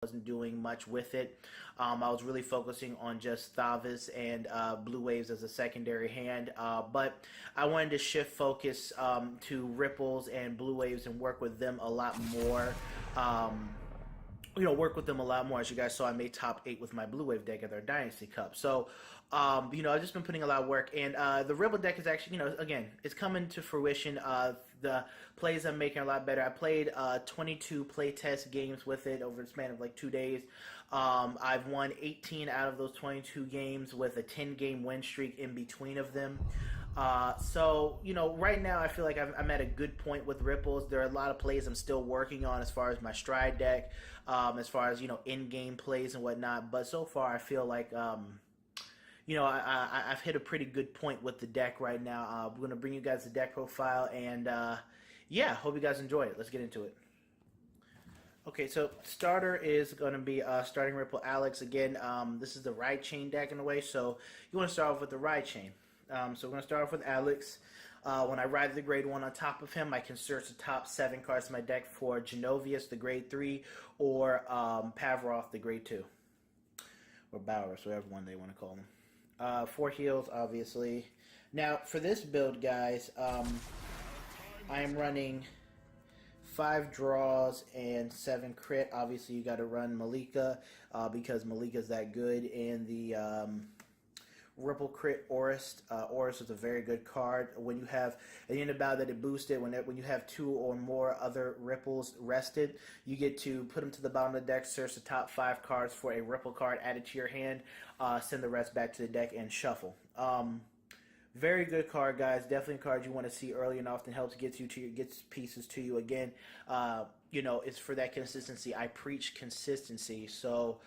wasn't doing much with it. I was really focusing on just Thavis and Blue Waves as a secondary hand, but I wanted to shift focus to Ripples and Blue Waves and work with them a lot more. Work with them a lot more. As you guys saw, I made top 8 with my Blue Wave deck at their Dynasty Cup. So, I've just been putting a lot of work. And the Rebel deck is actually, again, it's coming to fruition. The plays I'm making are a lot better. I played 22 playtest games with it over the span of like 2 days. I've won 18 out of those 22 games with a 10-game win streak in between of them. Right now I feel like I'm at a good point with Ripples. There are a lot of plays I'm still working on as far as my Stride deck, as far as, in-game plays and whatnot. But so far I feel like, I've hit a pretty good point with the deck right now. We're going to bring you guys the deck profile, and hope you guys enjoy it. Let's get into it. Okay, so starter is going to be starting Ripple Alex. Again, this is the Ride Chain deck in a way, so you want to start off with the Ride Chain. So we're going to start off with Alex. When I ride the grade 1 on top of him, I can search the top 7 cards in my deck for Genovius, the grade 3, or Pavroth, the grade 2. Or Bowers, whatever one they want to call them. 4 heals, obviously. Now, for this build, guys, I am running 5 draws and 7 crit. Obviously, you got to run Malika because Malika's that good in the Ripple Crit Aurist. Aurist is a very good card. When you have, at the end of battle that it boosted, when you have 2 or more other Ripples rested, you get to put them to the bottom of the deck, search the top 5 cards for a Ripple card added to your hand, send the rest back to the deck, and shuffle. Very good card, guys. Definitely a card you want to see early and often. Helps get pieces to you. Again, it's for that consistency. I preach consistency. So,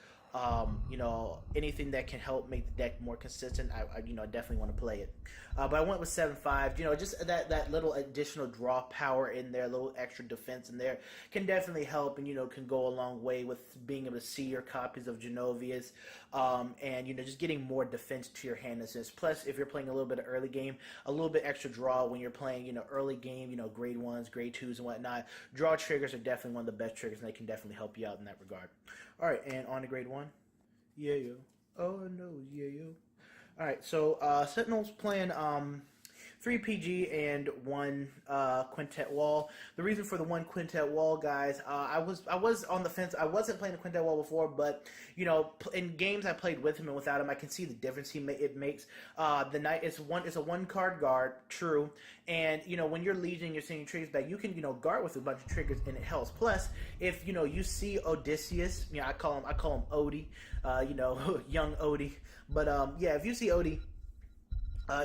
anything that can help make the deck more consistent, I definitely want to play it. But I went with 7/5. Just that little additional draw power in there, a little extra defense in there can definitely help, and can go a long way with being able to see your copies of Genovius, and just getting more defense to your hand. Plus, if you're playing a little bit of early game, a little bit extra draw when you're playing, early game, grade 1s, grade 2s, and whatnot. Draw triggers are definitely one of the best triggers, and they can definitely help you out in that regard. All right, and on to grade 1. Yeah, yo. Oh, no, yeah, yo. Alright, so Sentinel's playing 3 PG and 1 Quintet Wall. The reason for the 1 Quintet Wall, guys, I was on the fence. I wasn't playing the Quintet Wall before, but in games I played with him and without him, I can see the difference it makes. The Knight is a 1 card guard, true, and when you're leading, you're sending triggers back. You can guard with a bunch of triggers, and it helps. Plus, if you see Odysseus, I call him Odie, young Odie, but if you see Odie.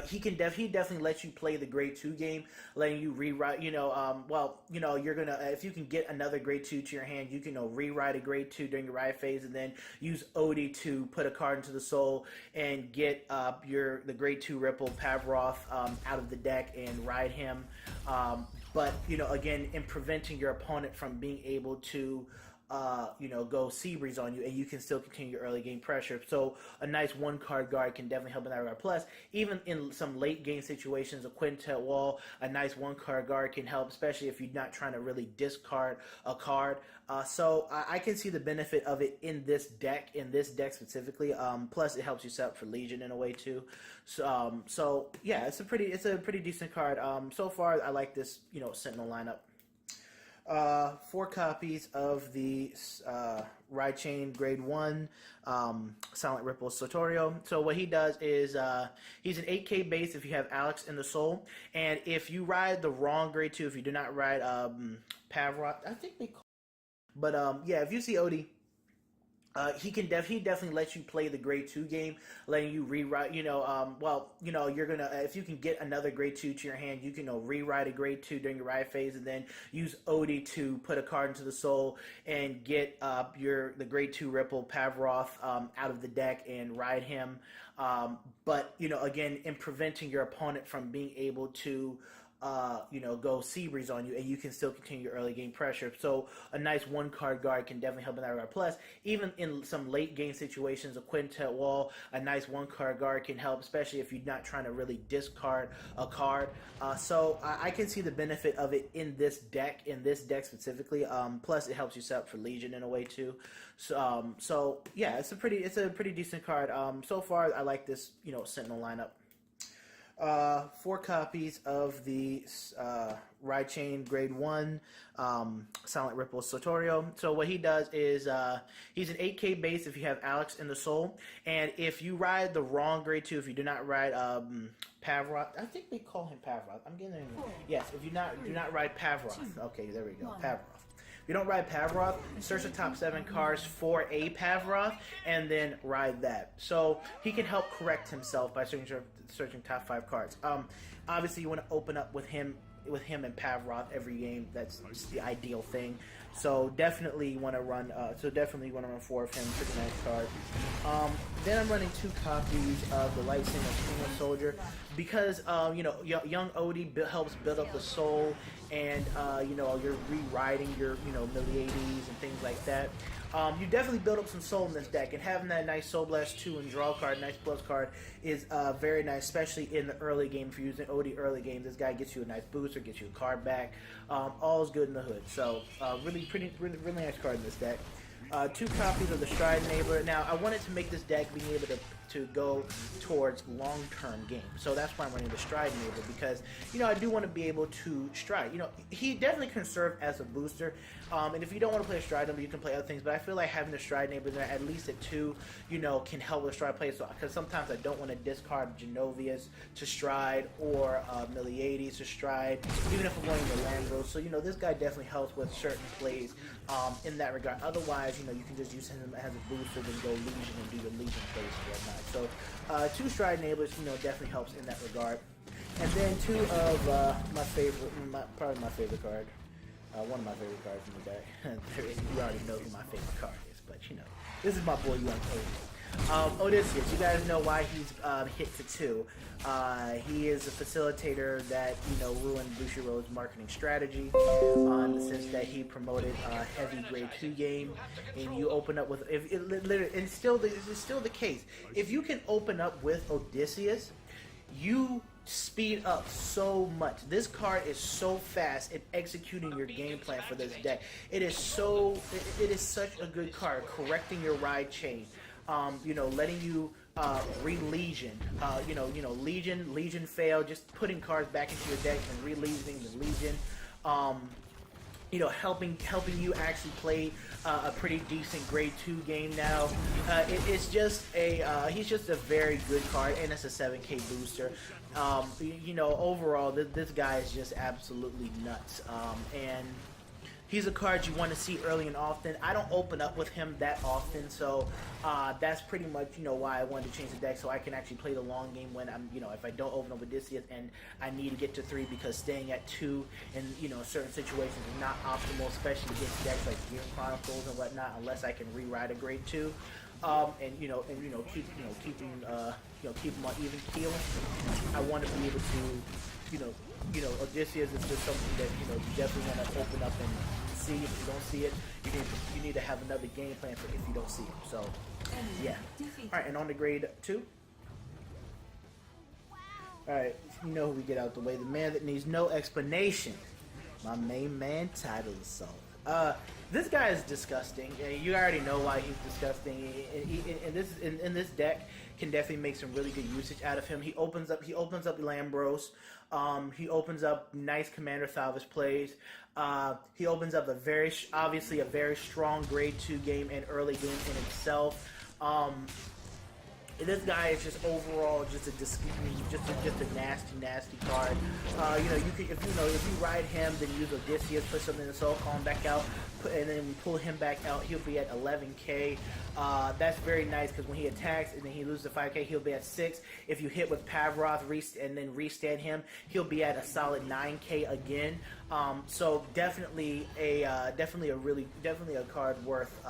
He definitely lets you play the grade 2 game, letting you rewrite, you're gonna, if you can get another grade 2 to your hand, you can rewrite a grade 2 during your ride phase, and then use Odie to put a card into the soul and get the grade 2 Ripple Pavroth out of the deck and ride him. But again, in preventing your opponent from being able to go Seabreeze on you, and you can still continue your early game pressure. So a nice 1 card guard can definitely help in that regard. Plus, even in some late game situations, a Quintet Wall, a nice 1 card guard can help, especially if you're not trying to really discard a card. So I can see the benefit of it in this deck specifically. Plus, it helps you set up for Legion in a way too. So yeah, it's a pretty decent card. So far, I like this Sentinel lineup. 4 copies of the Ride Chain Grade 1 Silent Ripple Sotorio. So what he does is he's an 8K base if you have Alex in the Soul, and if you ride the wrong Grade 2, if you do not ride Pavroth, I think they call, but if you see Odie, he definitely lets you play the grade 2 game, letting you rewrite, you're gonna, if you can get another grade 2 to your hand, you can rewrite a grade 2 during your ride phase, and then use Odie to put a card into the soul and get the grade 2 Ripple Pavroth out of the deck and ride him. But again, in preventing your opponent from being able to go sea breeze on you, and you can still continue your early game pressure. So a nice one card guard can definitely help in that regard. Plus, even in some late game situations, a quintet wall, a nice one card guard can help, especially if you're not trying to really discard a card. So I can see the benefit of it in this deck specifically. Plus, it helps you set up for Legion in a way too. So yeah, it's a pretty decent card. So far, I like this Sentinel lineup. 4 copies of the Ride Chain Grade 1 Silent Ripple Sotorio. So what he does is he's an 8K base if you have Alex in the Soul, and if you ride the wrong Grade 2, if you do not ride Pavroth, I think we call him Pavroth. I'm getting yes. If you do not ride Pavroth, okay, there we go, Pavroth. If you don't ride Pavroth, search the top 7 cards for a Pavroth and then ride that. So he can help correct himself by searching top 5 cards. Obviously, you want to open up with him and Pavroth every game. That's the ideal thing. So definitely you want to run. 4 of him. Pretty nice card. Then I'm running 2 copies of the Lightsaber Kingdom Soldier because young Odie helps build up the soul, and you're rewriting your Millie 80s and things like that. You definitely build up some soul in this deck, and having that nice Soul Blast 2 and draw card, nice plus card, is very nice, especially in the early game. If you're using Odie early game, this guy gets you a nice booster, gets you a card back. All is good in the hood. So really nice card in this deck. 2 copies of the Stride Enabler. Now, I wanted to make this deck being able to go towards long-term games. So that's why I'm running the Stride Enabler, because, I do want to be able to stride. He definitely can serve as a booster. And if you don't want to play a Stride Enabler, you can play other things. But I feel like having the Stride Enabler there, at least at 2, can help with Stride play. So, because sometimes I don't want to discard Genovias to Stride or Millie 80s to Stride, even if I'm going to Lambros. So, this guy definitely helps with certain plays in that regard. Otherwise, you can just use him as a booster, then go Legion and do your Legion plays and whatnot. So 2 Stride Enablers, definitely helps in that regard. And then 2 of probably my favorite card. One of my favorite cards in the deck. You already know who my favorite card is, but this is my boy Young Odie. Odysseus, you guys know why he's hit to 2. He is a facilitator that ruined Bushiroad's marketing strategy in the sense that he promoted a heavy Grade 2 game, and you open up with it's still the case. If you can open up with Odysseus, you speed up so much. This card is so fast in executing your game plan for this deck. It is such a good card, correcting your ride chain. Letting you read Legion. Legion fail, just putting cards back into your deck and re-legion the Legion. Helping you actually play a pretty decent Grade 2 game now. He's just a very good card, and it's a 7K booster. Overall, this guy is just absolutely nuts. And he's a card you want to see early and often. I don't open up with him that often, so that's pretty much why I wanted to change the deck, so I can actually play the long game when I'm if I don't open up Odysseus and I need to get to 3, because staying at 2 in certain situations is not optimal, especially against decks like Gear Chronicles and whatnot, unless I can rewrite a Grade 2. Keep them on even keel. I want to be able to Odysseus is just something that you definitely want to open up and see. If you don't see it, you need to have another game plan for if you don't see it. So yeah. All right, and on to Grade 2. All right, who we get out the way. The man that needs no explanation. My main man, Title Assault. This guy is disgusting. You already know why he's disgusting. In this deck, can definitely make some really good usage out of him. He opens up Lambros. He opens up nice Commander Salvage plays. He opens up obviously a very strong Grade 2 game and early game in itself. This guy is just overall just a nasty card. If you ride him, then use Odysseus, put something in the soul, call him back out, and then pull him back out. He'll be at 11K. That's very nice because when he attacks and then he loses to 5K, he'll be at 6. If you hit with Pavroth and then restand him, he'll be at a solid 9K again. So definitely a card worth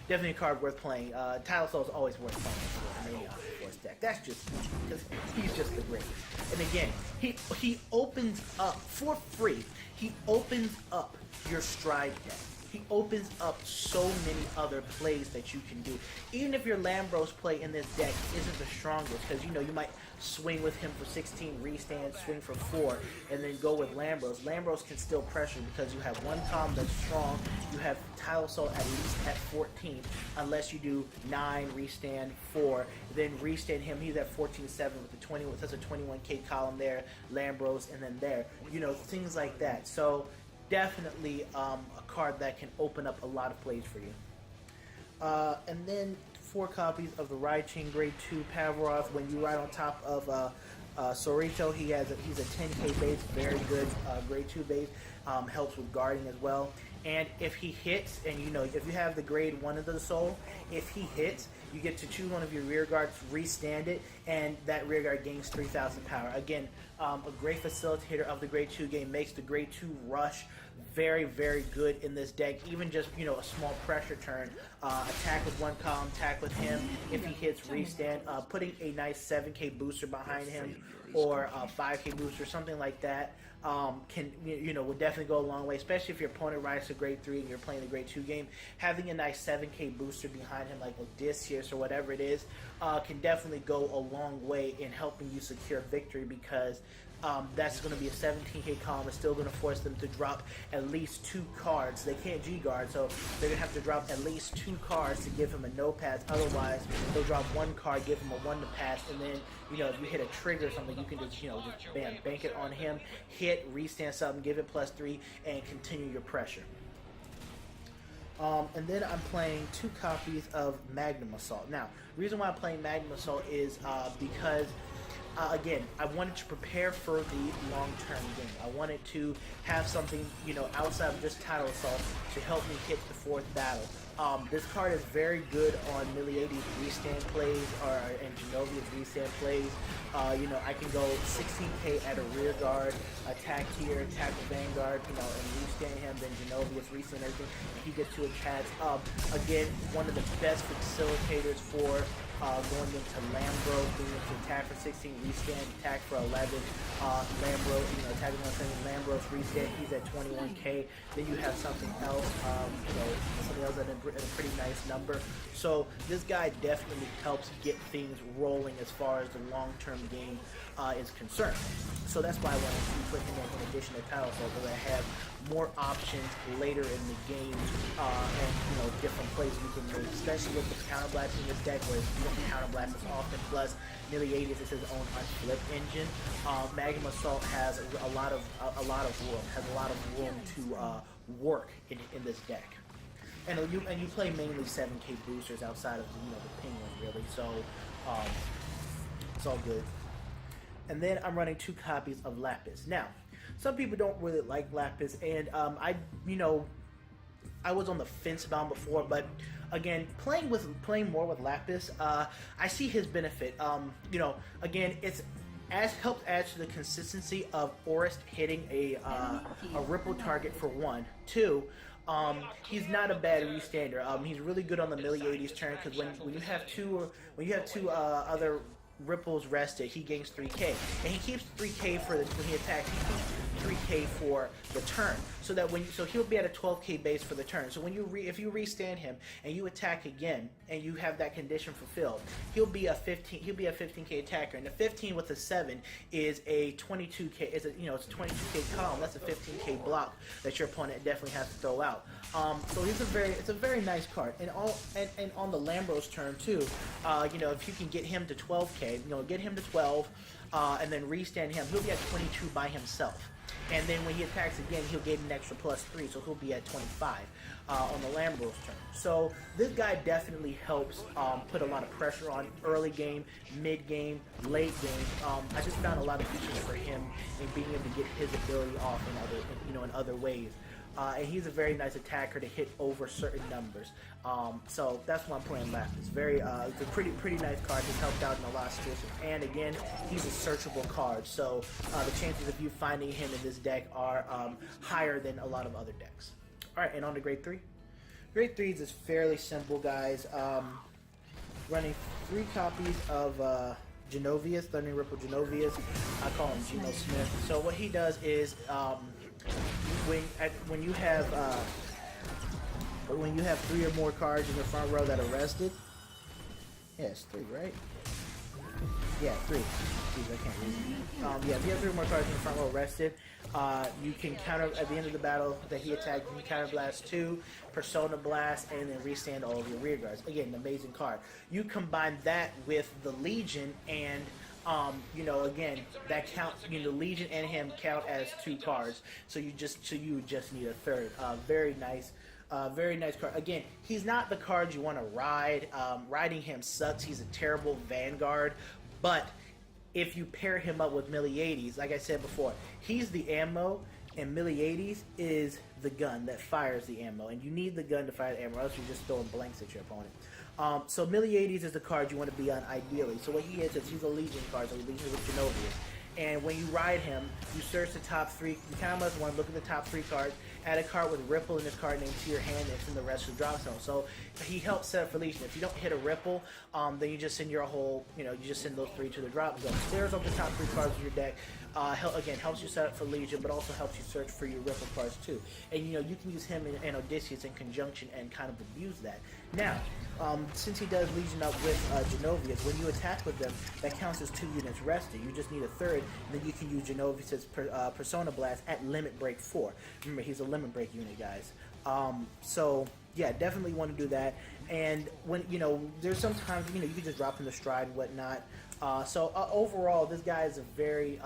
definitely a card worth playing. Title Soul is always worth playing for a Mania Force deck. That's just because he's just the greatest. And again, he opens up for free. He opens up your Stride deck. He opens up so many other plays that you can do. Even if your Lambros play in this deck isn't the strongest, because you know you might swing with him for 16 restand, swing for 4, and then go with Lambros. Lambros can still pressure because you have one com that's strong. You have Tile Soul at least at 14, unless you do 9 restand 4, then restand him. He's at 14-7 with the 20. That's a 21k column there. Lambros, and then there. You know, things like that. So definitely a card that can open up a lot of plays for you. And then 4 copies of the Ride Chain Grade 2 Pavarov. When you ride on top of Sorito, he's a 10k base, very good Grade 2 base. Helps with guarding as well. And if he hits, and you know, if you have the Grade 1 of the Soul, if he hits, you get to choose one of your rear guards, restand it, and that rear guard gains 3,000 power. Again, a great facilitator of the Grade 2 game, makes the Grade 2 rush very, very good in this deck. Even just, you know, a small pressure turn, attack with 1 column, attack with him. If he hits, restand. Putting a nice 7k booster behind him, or a 5k booster, something like that, can, you know, would definitely go a long way, especially if your opponent rides to Grade 3 and you're playing the Grade 2 game. Having a nice 7k booster behind him, like Odysseus or whatever it is, can definitely go a long way in helping you secure victory, because that's going to be a 17k column. It's still going to force them to drop at least 2 cards. They can't G-guard, so they're going to have to drop at least 2 cards to give him a no pass. Otherwise, they'll drop 1 card, give him a 1 to pass, and then, you know, if you hit a trigger or something, you can just, you know, just bam, bank it on him, hit, restand something, give it +3, and continue your pressure. And then I'm playing 2 copies of Magnum Assault. Now, the reason why I'm playing Magnum Assault is because again, I wanted to prepare for the long-term game. I wanted to have something, you know, outside of just Title Assault to help me hit the 4th battle. This card is very good on Miliedy's restand plays, and Genovia's restand plays. You know, I can go 16k at a rear guard, attack here, attack the Vanguard, you know, and restand him, then Genovia's restand everything, and he gets 2 attacks. Again, one of the best facilitators for going into Lambro, being able to attack for 16, restand, attack for 11, Lambro, you know, attacking on something, Lambro's restand, he's at 21k, then you have something else, you know, something else at a pretty nice number. So this guy definitely helps get things rolling as far as the long-term game is concerned. So that's why I wanted to put him in addition to Title Soul, because I have more options later in the game, and, you know, different plays you can make, especially with the counterblast in this deck, where you don't counterblast as often. Plus, Miliedy's is his own unflip engine. Magnum Assault has a lot of room to work in this deck. And you play mainly 7k boosters outside of, you know, the Penguins, really. So it's all good. And then I'm running 2 copies of Lapis. Now, some people don't really like Lapis, and I was on the fence about him before, but again, playing more with Lapis, I see his benefit. You know, again, helps add to the consistency of Orist hitting a ripple target for 1. 2, he's not a bad restander. He's really good on the Miliedy's turn, because when you have two other ripples rested, he gains 3k, and he keeps 3k for when he attacks. He keeps 3k for the turn, so that so he'll be at a 12k base for the turn. So when if you restand him and you attack again, and you have that condition fulfilled, he'll be a 15k attacker, and the 15 with a 7 is a 22k. It's a 22k column. That's a 15k block that your opponent definitely has to throw out. So it's a very nice card, and on the Lambros turn too. You know, if you can get him to 12k, you know, get him to 12, and then restand him, he'll be at 22 by himself. And then when he attacks again, he'll get an extra +3, so he'll be at 25 on the Lambros turn. So this guy definitely helps put a lot of pressure on early game, mid game, late game. I just found a lot of features for him in being able to get his ability off in other ways. And he's a very nice attacker to hit over certain numbers. So that's why I'm playing Lapis. It's a pretty nice card. He's helped out in a lot of situations. And again, he's a searchable card. So the chances of you finding him in this deck are higher than a lot of other decks. All right, and on to Grade 3. Grade 3s is fairly simple, guys. Running 3 copies of Genovius, Thundering Ripple Genovius. I call him Geno Smith. So what he does is when you have 3 or more cards in the front row that are rested. Yeah, it's 3, right? Yeah, 3. Jeez, I can't read. Yeah, if you have 3 or more cards in the front row rested, you can counter at the end of the battle that he attacked. You can counter blast 2, Persona Blast, and then restand all of your rear guards. Again, an amazing card. You combine that with the Legion, and you know, again, that counts. You know, Legion and him count as 2 cards. So you just need a third. Very nice. Very nice card. Again, he's not the card you want to ride. Riding him sucks. He's a terrible Vanguard. But if you pair him up with Miliades, like I said before, he's the ammo, and Miliades is the gun that fires the ammo. And you need the gun to fire the ammo, or else you're just throwing blanks at your opponent. So Miliades is the card you want to be on ideally. So what he is he's a Legion card, so Legion with Genovius. And when you ride him, you search the top 3. You kind of must want to look at the top 3 cards. Add a card with Ripple in this card name to your hand. It's in the rest of the drop zone. So he helps set up for Legion. If you don't hit a Ripple, then you just send your whole, you just send those 3 to the drop zone. Clears up the top 3 cards of your deck. Again, helps you set up for Legion, but also helps you search for your Ripple cards too. And you can use him and Odysseus in conjunction and kind of abuse that. Now, since he does Legion up with Genovius, when you attack with them, that counts as 2 units rested. You just need a third, and then you can use Genovius' Persona Blast at Limit Break 4. Remember, he's a Limit Break unit, guys. So yeah, definitely want to do that. And when there's sometimes you can just drop him the stride and whatnot. So overall, this guy is a very,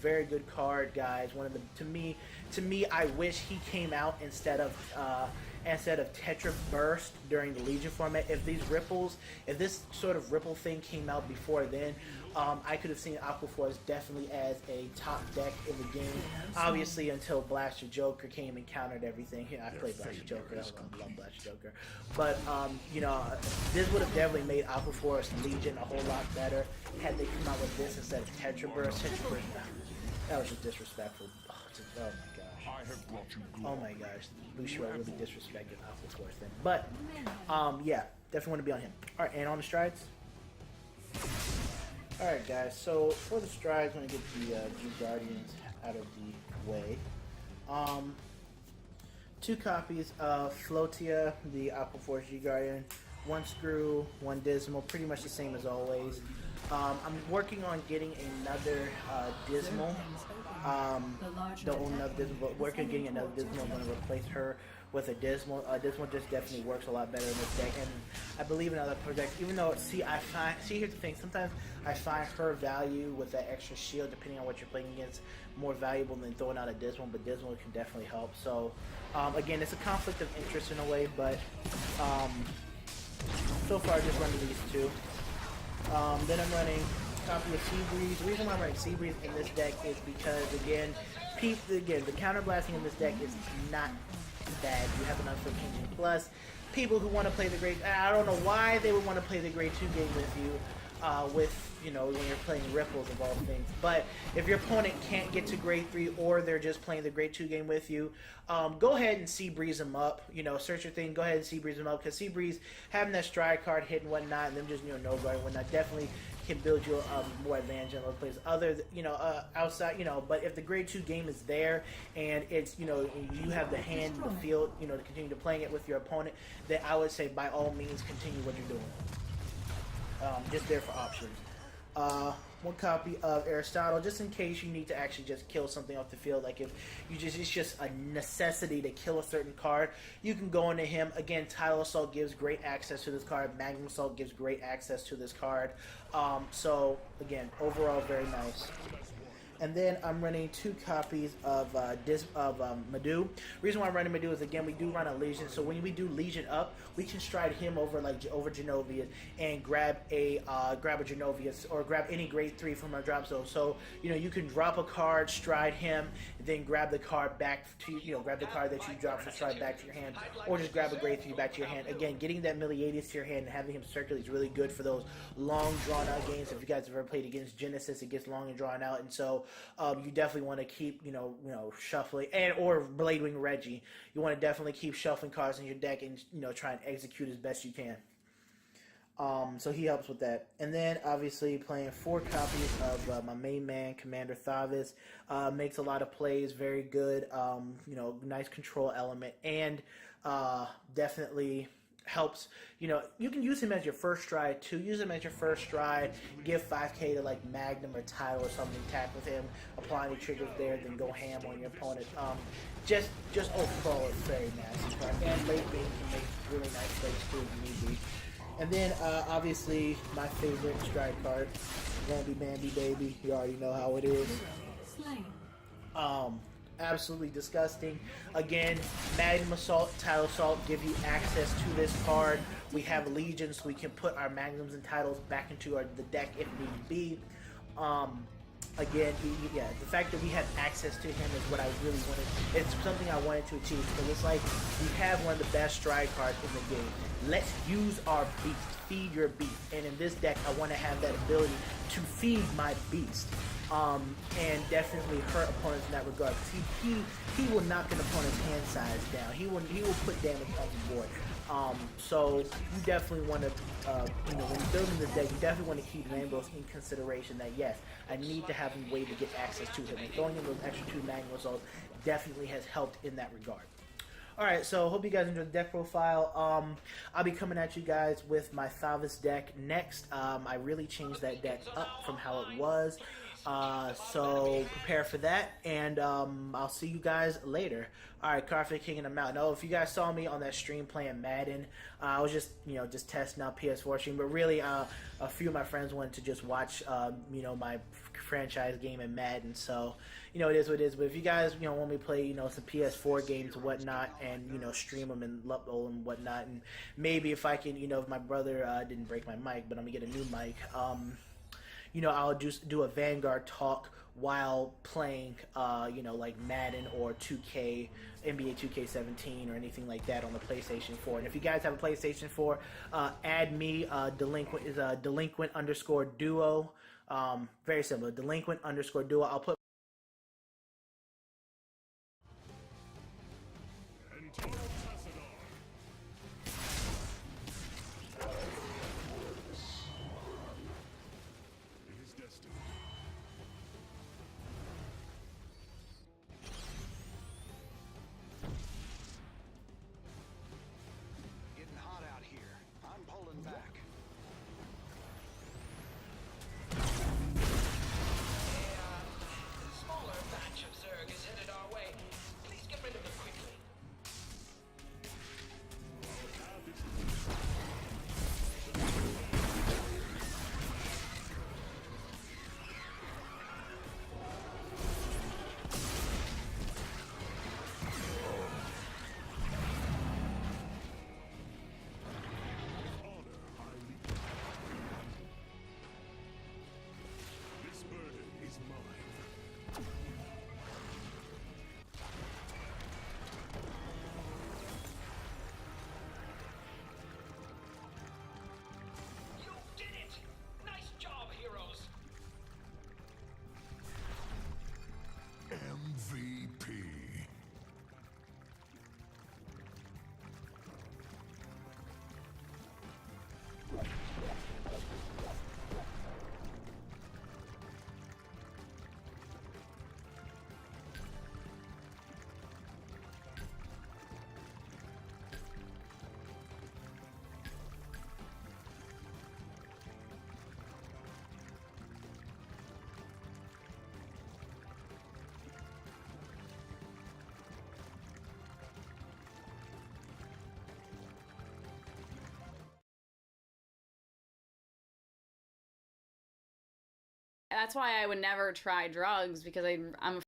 very good card, guys. One of the to me, I wish he came out instead of Tetra Burst during the Legion format. If this sort of Ripple thing came out before then, I could have seen Aquaforce definitely as a top deck in the game. Obviously, until Blaster Joker came and countered everything. I played Blaster Joker. I love Blaster Joker. But this would have definitely made Aquaforce Legion a whole lot better had they come out with this instead of Tetra Burst. That was just disrespectful. Oh my gosh. Oh my gosh. Bushiroad really disrespected Aquaforce then. But yeah, definitely want to be on him. Alright, and on the strides. Alright guys, so for the strides, I'm going to get the G Guardians out of the way. 2 copies of Floatia, the Aquaforce G Guardian. 1 Screw, 1 Dismal, pretty much the same as always. I'm working on getting another Dismal. Don't own another Dismal, but working on getting another Dismal. I'm going to replace her with a Dismal. Dismal just definitely works a lot better in this deck, and I believe in other projects. Even though, here's the thing. Sometimes I find her value with that extra shield, depending on what you're playing against, more valuable than throwing out a Dismal. But Dismal can definitely help. So, again, it's a conflict of interest in a way, but so far, just running these 2. Then I'm running a copy of Seabreeze. The reason why I'm running Seabreeze in this deck is because, again, the counterblasting in this deck is not bad. You have enough for King Plus. People who want to play the grade, I don't know why they would want to play the grade 2 game with you, when you're playing Ripples of all things. But if your opponent can't get to grade 3 or they're just playing the grade 2 game with you, go ahead and Seabreeze them up. Search your thing, go ahead and Seabreeze them up, because Seabreeze, having that stride card hit and whatnot, and them just, no guard and whatnot, definitely can build you more advantage in other places. Outside, but if the grade 2 game is there and it's, you have the hand in the field, to continue to playing it with your opponent, then I would say by all means continue what you're doing. Just there for options. 1 copy of Aristotle, just in case you need to actually just kill something off the field. Like if it's just a necessity to kill a certain card, you can go into him. Again, Tidal Assault gives great access to this card. Magnum Assault gives great access to this card. So again, overall very nice. And then I'm running 2 copies of Madu. Reason why I'm running Madu is, again, we do run a Legion. So when we do Legion up, we can stride him over Genovius and grab a Genovius, or grab any grade 3 from our drop zone. So you can drop a card, stride him, then grab the card back to grab the card that you dropped for stride back to your hand, or just grab a grade 3 back to your hand. Again, getting that Miliades to your hand and having him circulate is really good for those long drawn out games. If you guys have ever played against Genesis, it gets long and drawn out, and so you definitely want to keep shuffling and or Blade Wing Reggie. You want to definitely keep shuffling cards in your deck and try and execute as best you can. So he helps with that. And then obviously playing 4 copies of my main man, Commander Thavis, makes a lot of plays, very good, nice control element, and definitely helps. You can use him as your first stride too. Use him as your first stride, give 5k to like Magnum or Tidal or something, tap with him, apply any triggers there, then go ham on your opponent. Just overall it's very nasty. And late game can make really nice plays too if you need be. And then, obviously, my favorite strike card, Bambi Bambi Baby. You already know how it is. Absolutely disgusting. Again, Magnum Assault, Tidal Assault give you access to this card. We have Legions, so we can put our Magnums and Titles back into the deck if need be. Again, the fact that we have access to him is what I really wanted. It's something I wanted to achieve, because it's like we have one of the best strike cards in the game. Let's use our beast. Feed your beast. And in this deck, I want to have that ability to feed my beast. And definitely hurt opponents in that regard. He will knock an opponent's hand size down. He will put damage on the board. So you definitely want to, when you're building the deck, you definitely want to keep Rainbows in consideration. That yes, I need to have a way to get access to him. And throwing in those extra 2 Magnum Assaults definitely has helped in that regard. Alright, so hope you guys enjoyed the deck profile. I'll be coming at you guys with my Thavis deck next. I really changed that deck up from how it was. So prepare for that, and I'll see you guys later. Alright, Carfit King and I'm out. Now, if you guys saw me on that stream playing Madden, I was just testing out PS4 stream, but really a few of my friends wanted to just watch my franchise game in Madden, so it is what it is. But if you guys want me to play some PS4 games and whatnot, and stream them and upload and whatnot, and maybe if I can if my brother didn't break my mic, but I'm gonna get a new mic, I'll just do a Vanguard talk while playing, like Madden or 2K, NBA 2K17 or anything like that on the PlayStation 4. And if you guys have a PlayStation 4, add me. Delinquent is delinquent_duo. Very simple. Delinquent_duo. I'll put. MVP. That's why I would never try drugs, because I'm